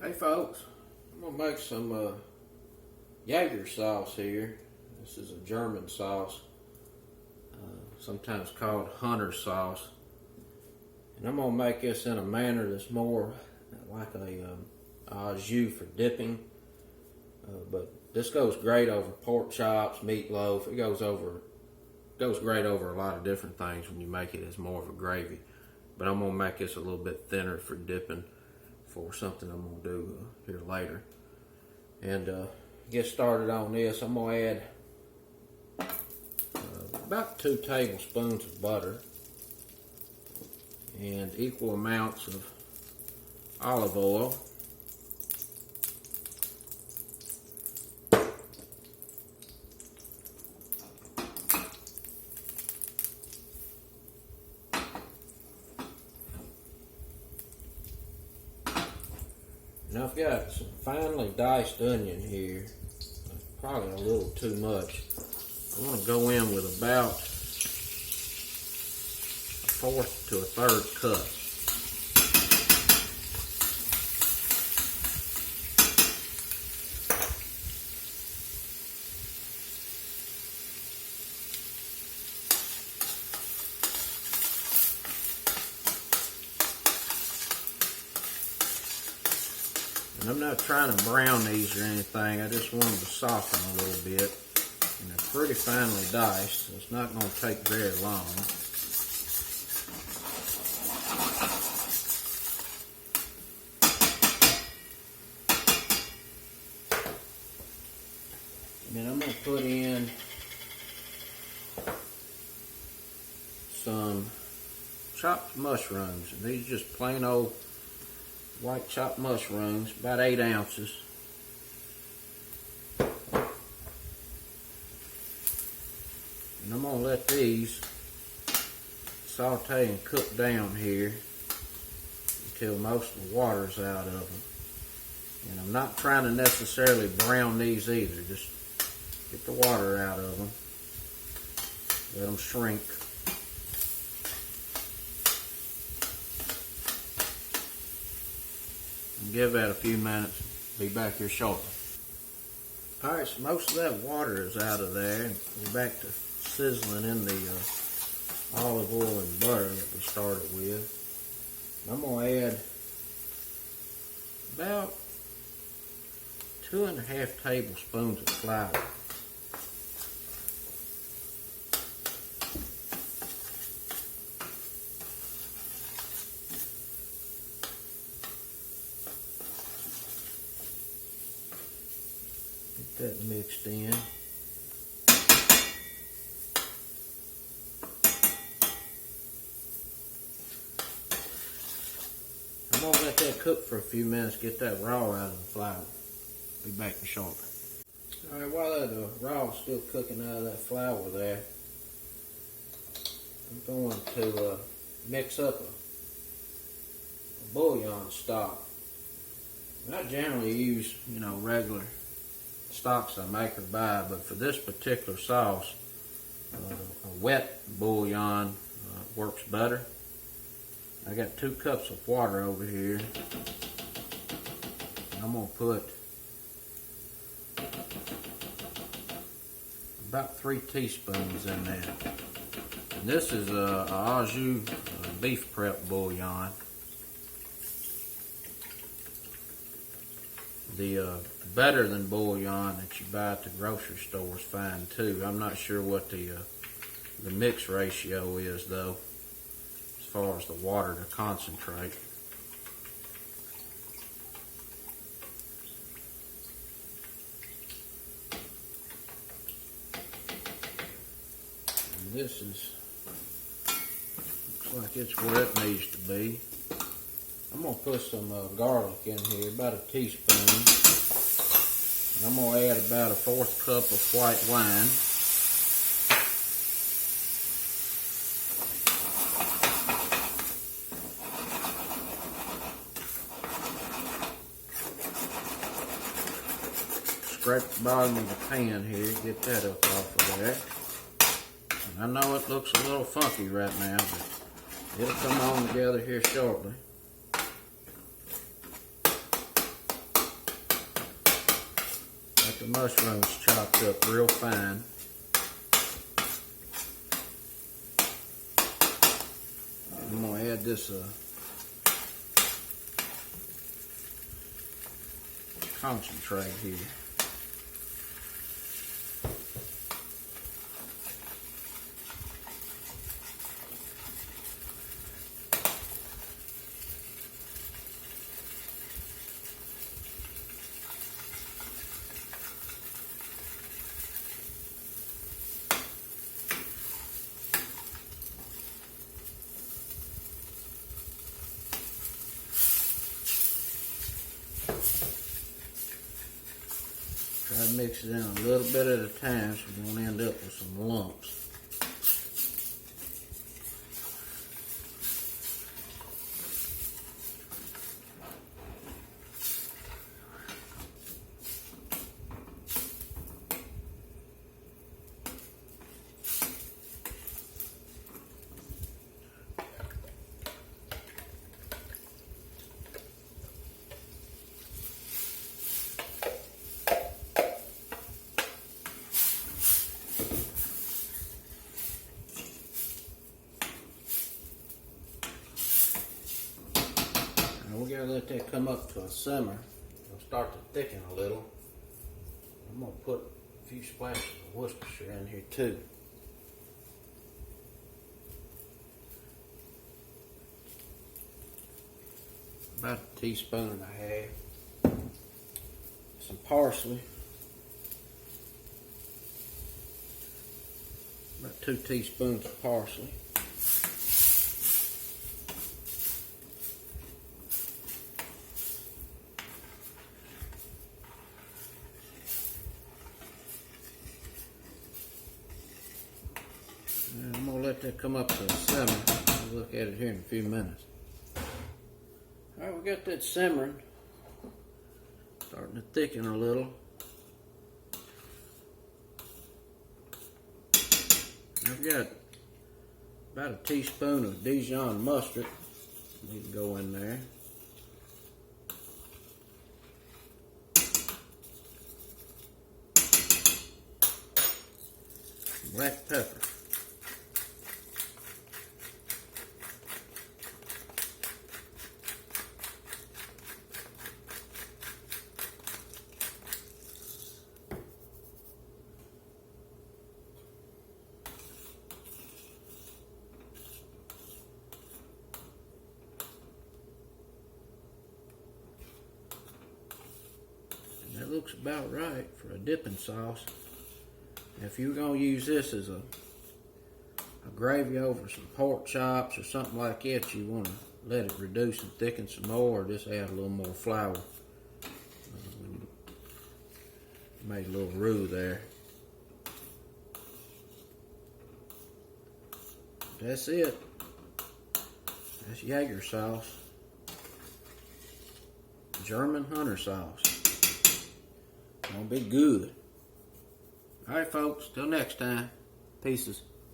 Hey folks, I'm going to make some Jaeger sauce here. This is a German sauce, sometimes called hunter sauce. And I'm going to make this in a manner that's more like a au jus for dipping. But this goes great over pork chops, meatloaf. It goes great over a lot of different things when you make it as more of a gravy. But I'm going to make this a little bit thinner for dipping for something I'm going to do here later. And get started on this. I'm going to add about 2 tablespoons of butter and equal amounts of olive oil. Now I've got some finely diced onion here, probably a little too much. I want to go in with about 1/4 to 1/3 cup. And I'm not trying to brown these or anything, I just want them to soften a little bit. And they're pretty finely diced, so it's not going to take very long. And then I'm going to put in some chopped mushrooms. And these are just plain old white chopped mushrooms, about 8 ounces. And I'm going to let these saute and cook down here until most of the water's out of them. And I'm not trying to necessarily brown these either, just get the water out of them, let them shrink. And give that a few minutes. Be back here shortly. Alright, so most of that water is out of there. And we're back to sizzling in the olive oil and butter that we started with. I'm going to add about 2½ tablespoons of flour. That mixed in. I'm going to let that cook for a few minutes, get that raw out of the flour. Be back in shortly. Alright, while that raw is still cooking out of that flour there, I'm going to mix up a bullion stock. And I generally use, regular stocks I make or buy, but for this particular sauce, a wet bullion works better. I got 2 cups of water over here. I'm going to put about 3 teaspoons in there. And this is a au jus beef prep bouillon. The better than bouillon that you buy at the grocery store is fine too. I'm not sure what the mix ratio is though, as far as the water to concentrate. And this looks like it's where it needs to be. I'm going to put some garlic in here, about a teaspoon. And I'm going to add about 1/4 cup of white wine. Scrape the bottom of the pan here, get that up off of there. And I know it looks a little funky right now, but it'll come on together here shortly. Got the mushrooms chopped up real fine. I'm going to add this concentrate here. Try to mix it in a little bit at a time so you don't end up with some lumps. We gotta let that come up to a simmer. It'll start to thicken a little. I'm gonna put a few splashes of Worcestershire in here too. About a teaspoon and a half. Some parsley. About 2 teaspoons of parsley. I'm going to let that come up to a simmer. We'll look at it here in a few minutes. Alright, we got that simmering. Starting to thicken a little. I've got about a teaspoon of Dijon Mustard. Need to go in there. Black pepper. That looks about right for a dipping sauce. If you're going to use this as a gravy over some pork chops or something like that, you want to let it reduce and thicken some more, or just add a little more flour. Made a little roux there. That's it. That's Jaeger sauce. German hunter sauce. Gonna be good. Alright folks, till next time. Pieces.